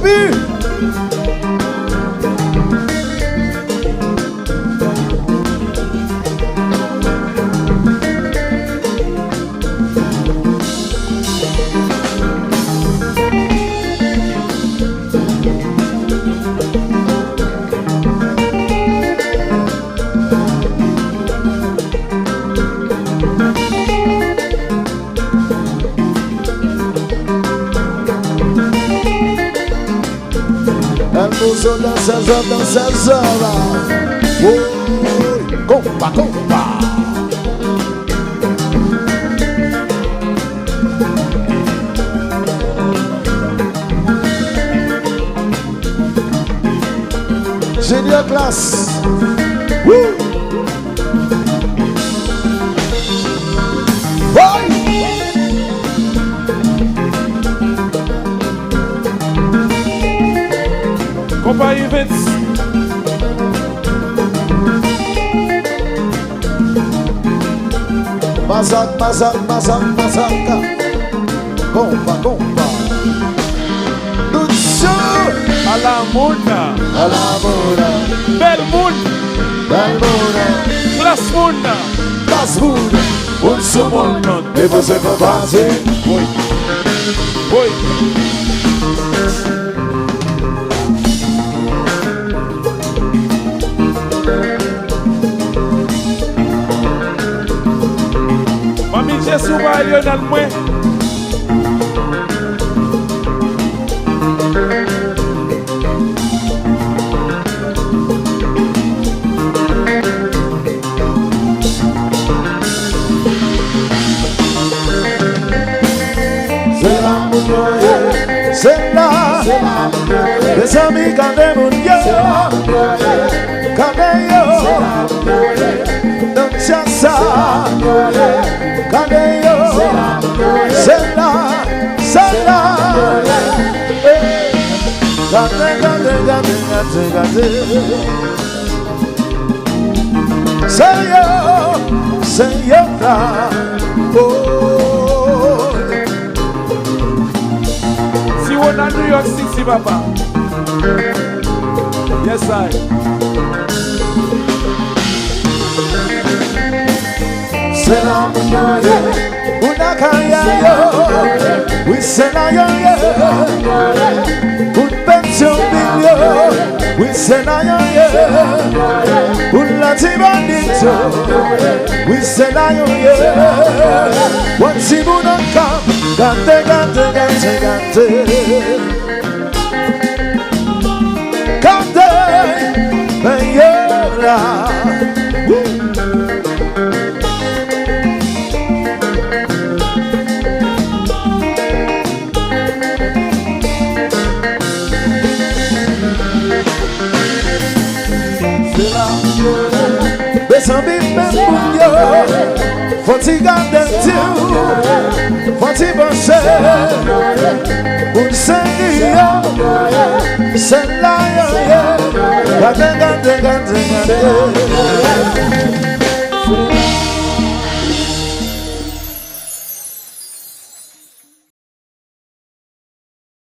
Baby. Dança, compa, compa. Génial classe. Vai! Compa Events. Mazaca. Compa, compa. Lucio. Alamuna. Belmuna. Glasmuna. Un sumono e você vai fazer. Oi. Mami Jesus vai Lionel Moué. C'est là, les amis quand des mounions, quand des yo, dans Chassa, quand des yo, c'est là, gade, c'est yo là, oh. On a New York City, papa. Yes, I. C'est la una kaya yo, oui c'est la yo, un pension bilio, oui c'est la yo, un latibandito, oui c'est la yo, one sibunaka, gante. Cante, meilleur. C'est là, les amis m'aiment, faut-il garder Dieu, faut-il penser, pour Seigneur, c'est là, gade.